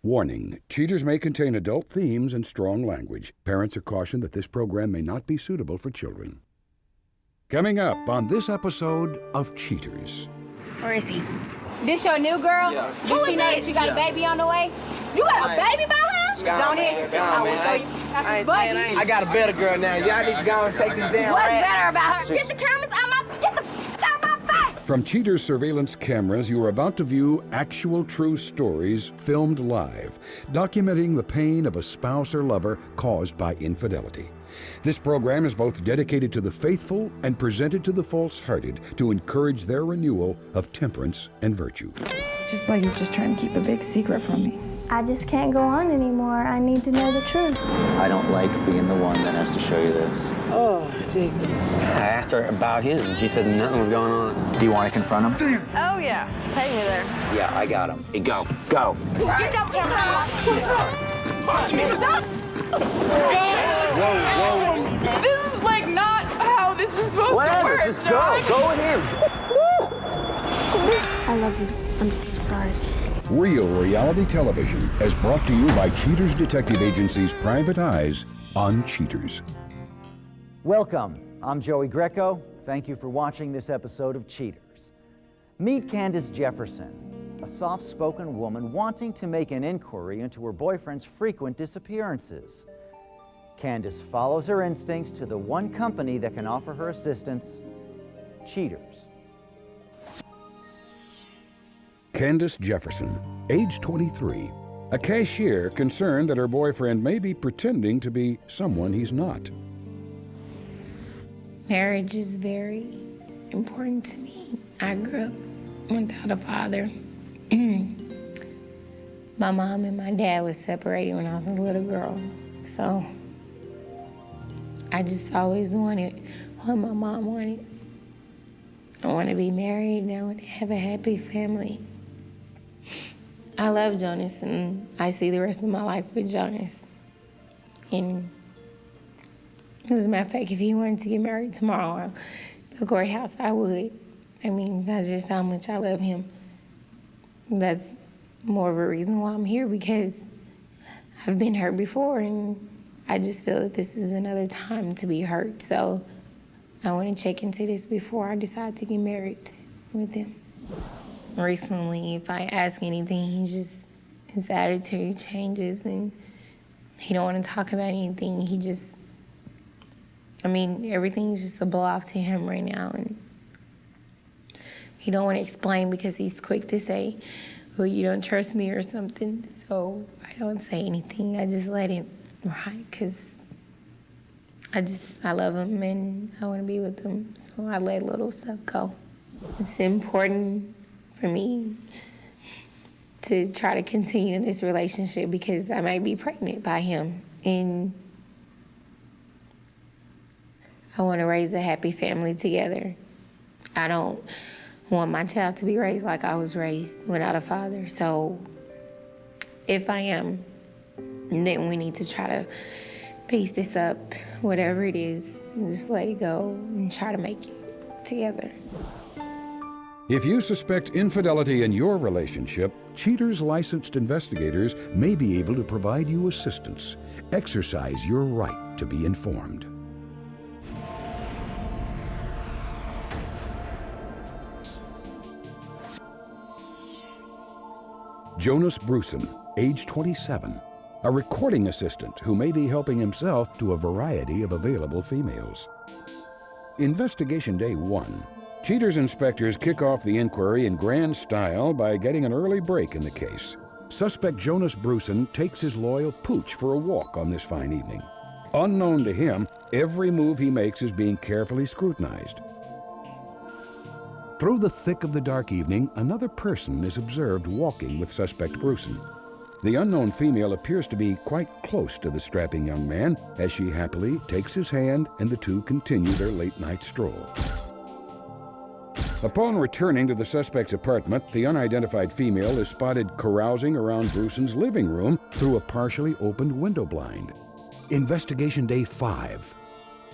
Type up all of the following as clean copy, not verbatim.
Warning, cheaters may contain adult themes and strong language. Parents are cautioned that this program may not be suitable for children. Coming up on this episode of Cheaters. Where is he? This your new girl? Yeah. Does she know that you got a baby on the way? You got a baby by her? Man. I got a better girl now. Y'all need to go and take this damn What's rat. better about her? Get the cameras out my face! From Cheaters surveillance cameras, you are about to view actual true stories filmed live, documenting the pain of a spouse or lover caused by infidelity. This program is both dedicated to the faithful and presented to the false-hearted to encourage their renewal of temperance and virtue. Just like he's just trying to keep a big secret from me. I just can't go on anymore. I need to know the truth. I don't like being the one that has to show you this. Oh, Jesus. I asked her about him, and she said nothing was going on. Do you want to confront him? Oh, yeah. Take me there. Yeah, I got him. Hey, go. Go. Get your camera out! This is like not how this is supposed to work, Just John. go with him. I love you. I'm so sorry. Real reality television is brought to you by Cheaters Detective Agency's Private Eyes on Cheaters. Welcome. I'm Joey Greco. Thank you for watching this episode of Cheaters. Meet Candace Jefferson, a soft-spoken woman wanting to make an inquiry into her boyfriend's frequent disappearances. Candace follows her instincts to the one company that can offer her assistance, Cheaters. Candace Jefferson, age 23, a cashier concerned that her boyfriend may be pretending to be someone he's not. Marriage is very important to me. I grew up without a father. My mom and my dad was separated when I was a little girl. So I just always wanted what my mom wanted. I want to be married and I want to have a happy family. I love Jonas and I see the rest of my life with Jonas. And as a matter of fact, if he wanted to get married tomorrow at the courthouse, I would. I mean, that's just how much I love him. That's more of a reason why I'm here, because I've been hurt before and I just feel that this is another time to be hurt. So I want to check into this before I decide to get married with him. Recently, if I ask anything, his attitude changes and he don't want to talk about anything. Everything's just a blow off to him right now. And he don't want to explain because he's quick to say, well, you don't trust me or something. So I don't say anything. I just let him ride because I love him and I want to be with him. So I let little stuff go. It's important for me to try to continue in this relationship because I might be pregnant by him. And I want to raise a happy family together. I don't want my child to be raised like I was raised without a father. So if I am, then we need to try to piece this up, whatever it is, and just let it go and try to make it together. If you suspect infidelity in your relationship, Cheaters licensed investigators may be able to provide you assistance. Exercise your right to be informed. Jonas Bruson, age 27, a recording assistant who may be helping himself to a variety of available females. Investigation Day 1. Cheaters inspectors kick off the inquiry in grand style by getting an early break in the case. Suspect Jonas Bruson takes his loyal Pooch for a walk on this fine evening. Unknown to him, every move he makes is being carefully scrutinized. Through the thick of the dark evening, another person is observed walking with suspect Bruson. The unknown female appears to be quite close to the strapping young man as she happily takes his hand and the two continue their late-night stroll. Upon returning to the suspect's apartment, the unidentified female is spotted carousing around Bruson's living room through a partially opened window blind. Investigation Day 5.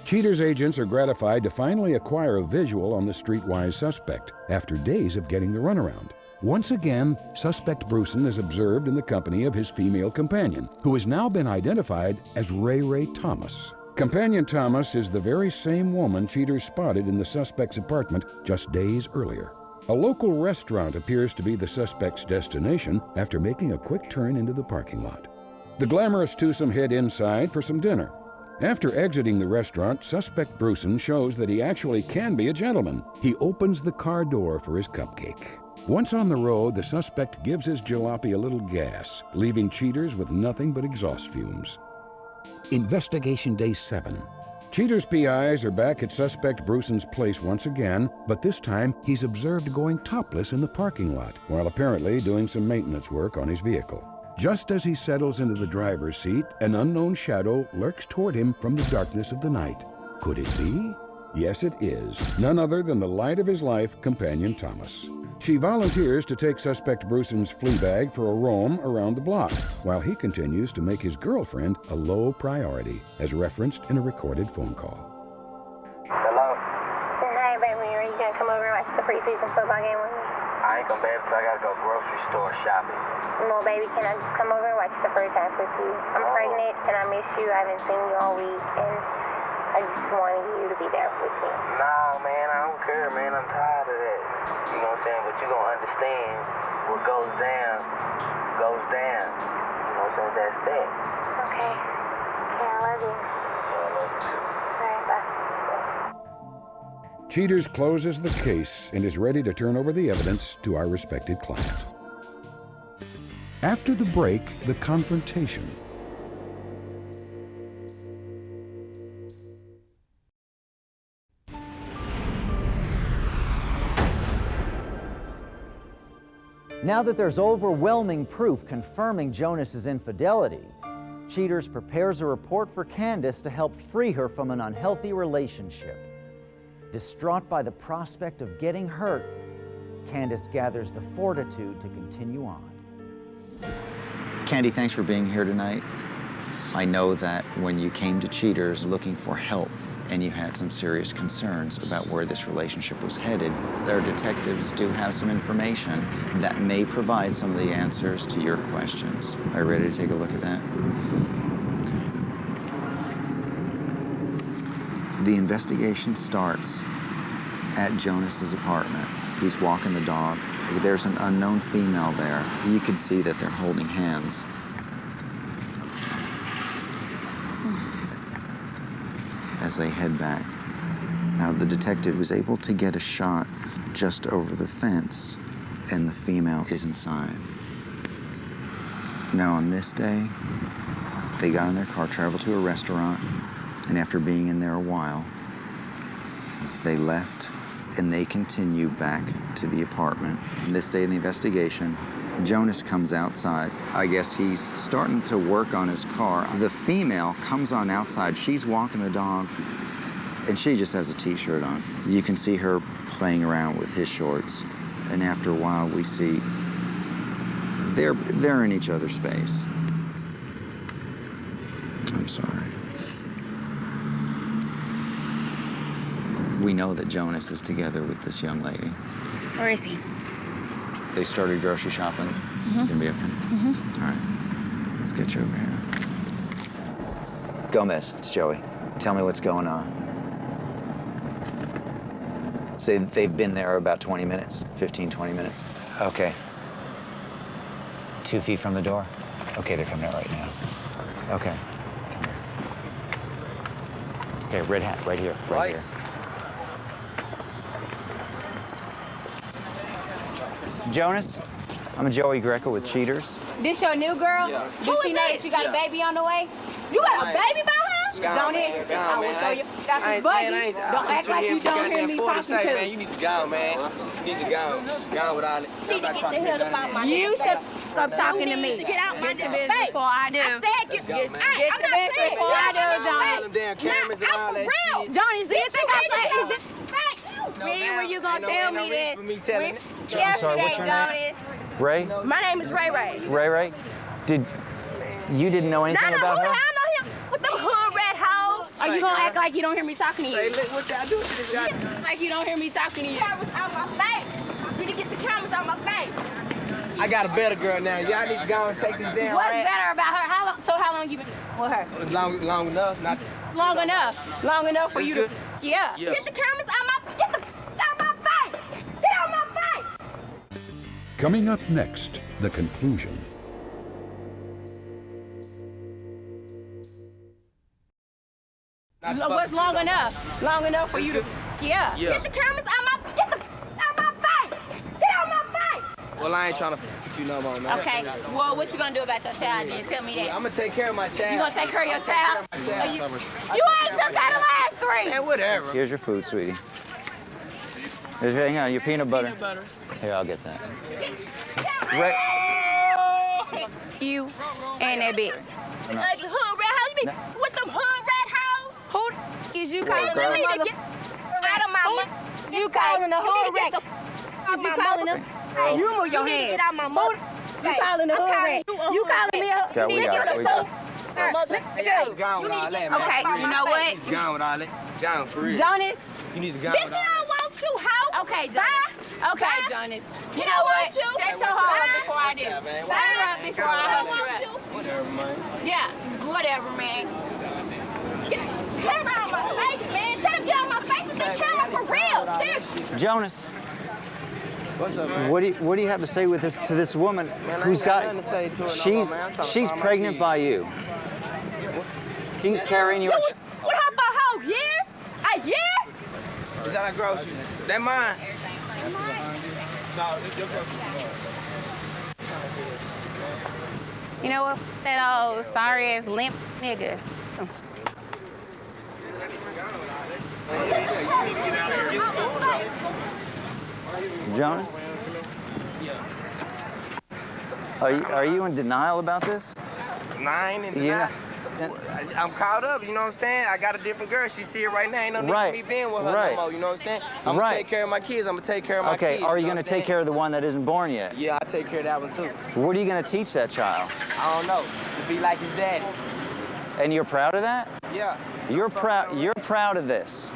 Cheaters agents are gratified to finally acquire a visual on the streetwise suspect after days of getting the runaround. Once again, suspect Bruson is observed in the company of his female companion, who has now been identified as Ray Thomas. Companion Thomas is the very same woman cheaters spotted in the suspect's apartment just days earlier. A local restaurant appears to be the suspect's destination after making a quick turn into the parking lot. The glamorous twosome head inside for some dinner. After exiting the restaurant, suspect Bruson shows that he actually can be a gentleman. He opens the car door for his cupcake. Once on the road, the suspect gives his jalopy a little gas, leaving cheaters with nothing but exhaust fumes. Investigation Day 7. Cheaters' PIs are back at suspect Bruson's place once again, but this time he's observed going topless in the parking lot while apparently doing some maintenance work on his vehicle. Just as he settles into the driver's seat, an unknown shadow lurks toward him from the darkness of the night. Could it be? Yes, it is. None other than the light of his life, Companion Thomas. She volunteers to take suspect Bruson's flea bag for a roam around the block, while he continues to make his girlfriend a low priority, as referenced in a recorded phone call. Hello? Hey, baby, are you gonna come over and watch the preseason football game with me? I ain't gonna be able to. I gotta go grocery store shopping. No, baby, can I just come over and watch the first half with you? I'm pregnant and I miss you. I haven't seen you all week, and I just wanted you to be there with me. Nah, man, I don't care, man. I'm tired of that. You know what I'm saying? But you gonna understand what goes down, goes down. You know what I'm saying? That's that. Okay. Yeah, I love you. I love you too. All right, bye. Cheaters closes the case and is ready to turn over the evidence to our respected client. After the break, the confrontation. Now that there's overwhelming proof confirming Jonas's infidelity, Cheaters prepares a report for Candace to help free her from an unhealthy relationship. Distraught by the prospect of getting hurt, Candace gathers the fortitude to continue on. Candy, thanks for being here tonight. I know that when you came to Cheaters looking for help and you had some serious concerns about where this relationship was headed, their detectives do have some information that may provide some of the answers to your questions. Are you ready to take a look at that? Okay. The investigation starts at Jonas's apartment. He's walking the dog. There's an unknown female there. You can see that they're holding hands. As they head back. Now, the detective was able to get a shot just over the fence, and the female is inside. Now, on this day, they got in their car, traveled to a restaurant, and after being in there a while, they left, and they continue back to the apartment. And this day in the investigation, Jonas comes outside. I guess he's starting to work on his car. The female comes on outside. She's walking the dog, and she just has a t-shirt on. You can see her playing around with his shorts. And after a while, we see they're in each other's space. I'm sorry. We know that Jonas is together with this young lady. Where is he? They started grocery shopping. Mm-hmm. Gonna be okay? Mm-hmm. All right, let's get you over here. Gomez, it's Joey. Tell me what's going on. Say they've been there about 20 minutes, 15, 20 minutes. Okay. 2 feet from the door? Okay, they're coming out right now. Okay, come here. Okay, red hat, right here, right here. Jonas, I'm Joey Greco with Cheaters. This your new girl? Yeah. Does she know that you got a baby on the way? You got a baby by her? Don't it? I will show you. Got this buddy. Don't act like you don't hear me talking to man, you need to go, man. You need to go. Go with all it. you. Should stop talking to me. Get out my business before I do. Get to business before I do, Johnny. Them damn cameras and all that shit. Johnny, do you think I play? When were you gonna tell me this? Yesterday, Jonas. Ray? My name is Ray Ray. Ray? You didn't know anything about her? I know him with them hood red hoes. Are you gonna act like you don't hear me talking to you? Hey, look what I do to this guy. Like you don't hear me talking to you. Cameras out my face. You need to get the cameras out my face. I got a better girl now. Y'all need to go and take this damn What's rat. better about her? How long you been with her? It's long enough. Not Long enough for It's you good. to. Yeah. Yes. Get the cameras out my face. Get out my face. Coming up next, the conclusion. What's long enough? Long enough for you to. Yeah. Yes. Get the cameras out my face. Get out my face. Well, I ain't trying to with you no more, man. Okay. Well, what you gonna do about your child? Then tell me that. I'm gonna take care of my child. You gonna take care of your child? You ain't took out the last 3. Man, whatever. Here's your food, sweetie. Hang on, your peanut butter. Peanut butter. Here, I'll get that. You and that bitch. No. Ugly hood rat house. You be with them hood rat house? Who is you calling girl. them mother? Out of my mouth. You calling the hood rat? Is you calling them? You move your hand. Get out my mouth. You calling the hood rat? You calling me a Okay, we got it. Gone with all that, man. Okay, you know what? Gone with all that. Gone for real. Jonas. You need to go Bitch, with I all don't want you, hoe. Okay, Jonas. Okay, Jonas. You know what? Shut your hoe up before I do. Shut her up before I hustle her up. Whatever, man. Yeah, whatever, man. Camera on my face, man. Tell them get on my face with that camera for real. Seriously. Jonas, What's up, man? what do you have to say with this to this woman I who's ain't got got? nothing to say to her no more, She's man. I'm trying to she's find my pregnant kid. by you. He's carrying your. What her for a whole year? A year? Is that our groceries? That mine. You know what? That old sorry ass limp nigga. Jonas, are you in denial about this? Nine and You know, I'm caught up, you know what I'm saying? I got a different girl. She see it right now. Ain't no need Right. for me being with her Right. no more, you know what I'm saying? I'm Right. gonna take care of my kids. I'm gonna take care of my okay, kids. are you know going to what I'm take saying? care of the one that isn't born yet? Yeah, I take care of that one too. What are you going to teach that child? I don't know. To be like his daddy. And you're proud of that? Yeah. You're proud. You're proud of this.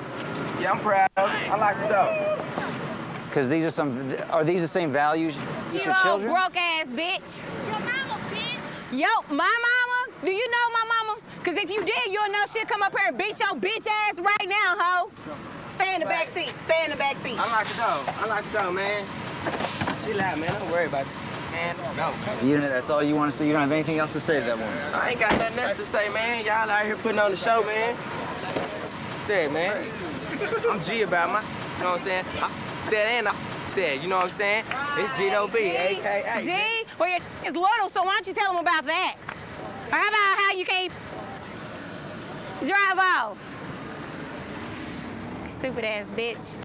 Yeah, I'm proud. I like it though. Because these are these the same values You as your old children? broke ass bitch. Your mama, bitch. Yo, my mama? Do you know my mama? Because if you did, you'll know she'll come up here and beat your bitch ass right now, ho. Stay in the back seat. Stay in the back seat. I like it though. I like it though, man. Chill out, man. Don't worry about it. Man, let's go. You know, that's all you want to say. You don't have anything else to say to that woman. I ain't got nothing else to say, man. Y'all out here putting on the show, man. There, man. I'm G about my, you know what I'm saying? I'm that and I'm that, you know what I'm saying? It's G.O.B., a.k.a. G, well, your is little, so why don't you tell them about that? Or how about how you can't drive off? Stupid ass bitch.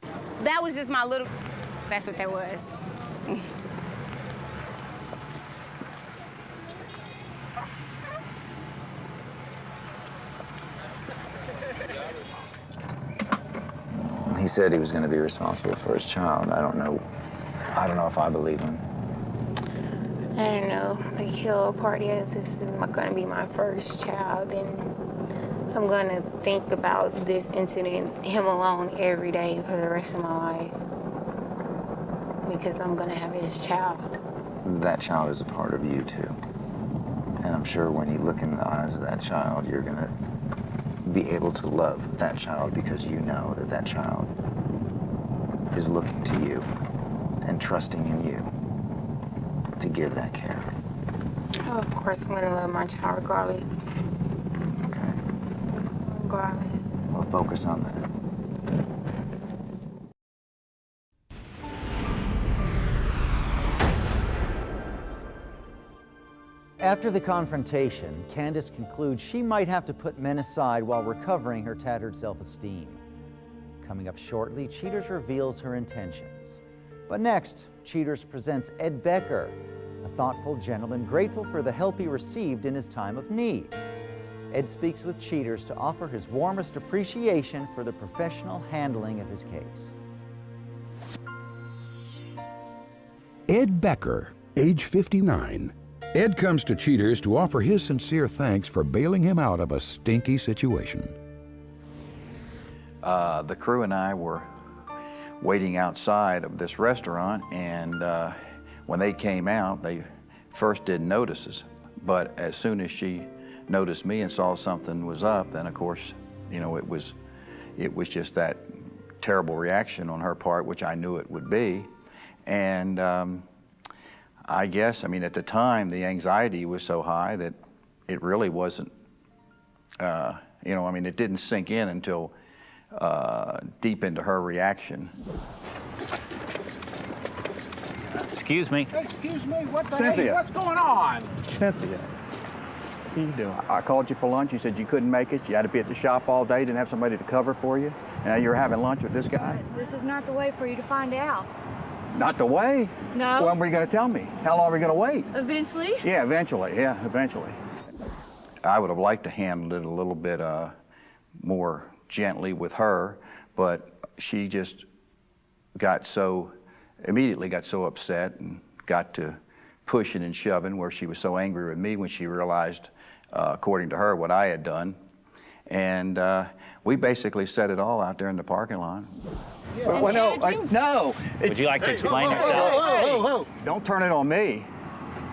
That was just my little, that's what that was. He said he was going to be responsible for his child. I don't know if I believe him. I don't know. The killer part is this is going to be my first child, and I'm going to think about this incident, him alone, every day for the rest of my life because I'm going to have his child. That child is a part of you, too. And I'm sure when you look in the eyes of that child, you're going to be able to love that child because you know that that child is looking to you and trusting in you to give that care. Oh, of course, I'm going to love my child regardless. Okay? Regardless. We'll focus on that. After the confrontation, Candace concludes she might have to put men aside while recovering her tattered self-esteem. Coming up shortly, Cheaters reveals her intentions. But next, Cheaters presents Ed Becker, a thoughtful gentleman grateful for the help he received in his time of need. Ed speaks with Cheaters to offer his warmest appreciation for the professional handling of his case. Ed Becker, age 59. Ed comes to Cheaters to offer his sincere thanks for bailing him out of a stinky situation. The crew and I were waiting outside of this restaurant, and when they came out, they first didn't notice us. But as soon as she noticed me and saw something was up, then of course, you know, it was just that terrible reaction on her part, which I knew it would be. And I guess, I mean, at the time, the anxiety was so high that it really wasn't, you know, I mean, it didn't sink in until deep into her reaction. Excuse me. Excuse me, what the Cynthia. heck? What's going on? Cynthia, what are you doing? I called you for lunch. You said you couldn't make it. You had to be at the shop all day, didn't have somebody to cover for you. Now you're having lunch with this guy? This is not the way for you to find out. Not the way? No. When were you going to tell me? How long are we going to wait? Eventually. Yeah, eventually. Yeah, eventually. I would have liked to handle it a little bit more gently with her, but she just immediately got so upset and got to pushing and shoving, where she was so angry with me when she realized, according to her, what I had done. And we basically set it all out there in the parking lot. Yeah. Well, no. Would you like to explain yourself? Don't turn it on me.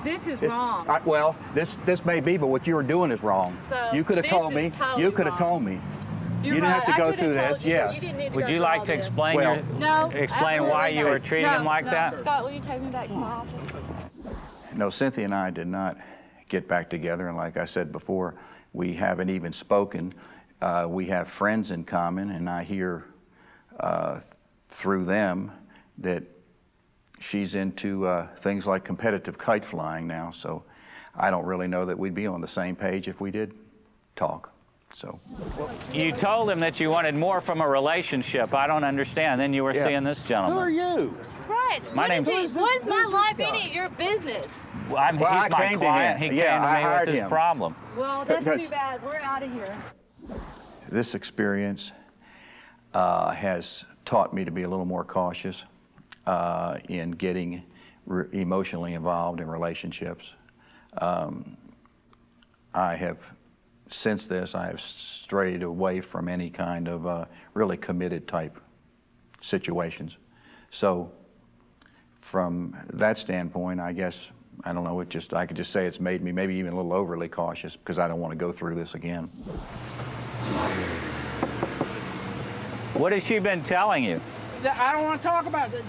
This is wrong. Well, this may be, but what you were doing is wrong. So you could have told me. Totally you could have told me. You didn't have to go through this. Yeah. Would you like to explain why you were treating him like that? Scott, will you take me back to my office? No, Cynthia and I did not get back together, and like I said before, we haven't even spoken. We have friends in common, and I hear through them that she's into things like competitive kite flying now, so I don't really know that we'd be on the same page if we did talk. So. You told him that you wanted more from a relationship. I don't understand. Then you were seeing this gentleman. Who are you? Right. My name's... What is my life in it? Your business. Well, he's my client. He came to me with this problem. Well, that's too bad. We're out of here. This experience has taught me to be a little more cautious in getting emotionally involved in relationships. Since this, I have strayed away from any kind of really committed type situations. So from that standpoint, I guess, I don't know, I could just say it's made me maybe even a little overly cautious because I don't want to go through this again. What has she been telling you? I don't want to talk about it.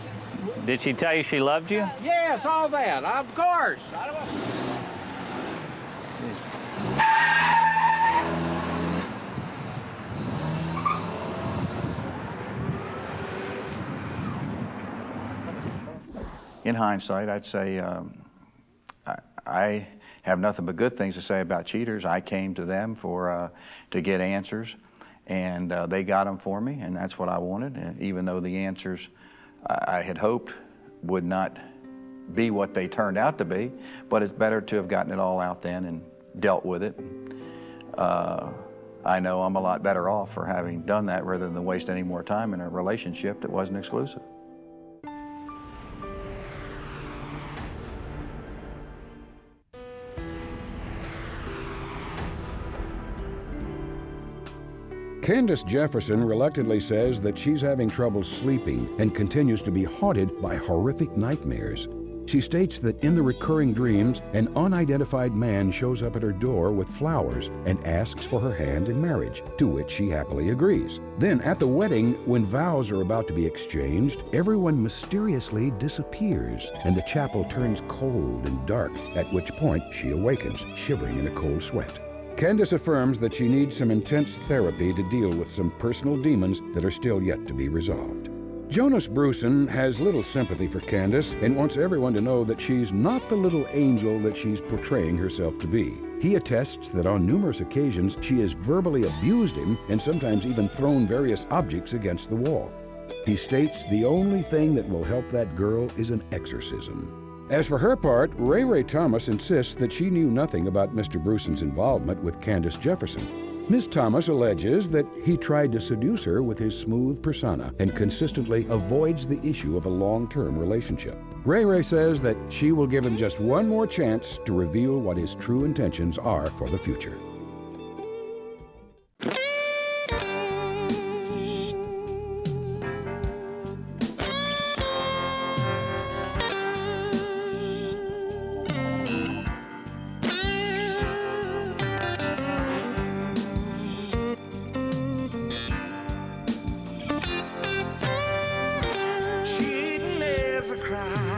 Did she tell you she loved you? Yes, all that, of course. In hindsight, I'd say I have nothing but good things to say about cheaters. I came to them to get answers, and they got them for me, and that's what I wanted. And even though the answers I had hoped would not be what they turned out to be, but it's better to have gotten it all out then and dealt with it. I know I'm a lot better off for having done that rather than waste any more time in a relationship that wasn't exclusive. Candace Jefferson reluctantly says that she's having trouble sleeping and continues to be haunted by horrific nightmares. She states that in the recurring dreams, an unidentified man shows up at her door with flowers and asks for her hand in marriage, to which she happily agrees. Then at the wedding, when vows are about to be exchanged, everyone mysteriously disappears and the chapel turns cold and dark, at which point she awakens, shivering in a cold sweat. Candace affirms that she needs some intense therapy to deal with some personal demons that are still yet to be resolved. Jonas Bruson has little sympathy for Candace and wants everyone to know that she's not the little angel that she's portraying herself to be. He attests that on numerous occasions she has verbally abused him and sometimes even thrown various objects against the wall. He states the only thing that will help that girl is an exorcism. As for her part, Ray Thomas insists that she knew nothing about Mr. Bruson's involvement with Candace Jefferson. Ms. Thomas alleges that he tried to seduce her with his smooth persona and consistently avoids the issue of a long-term relationship. Ray says that she will give him just one more chance to reveal what his true intentions are for the future. cry.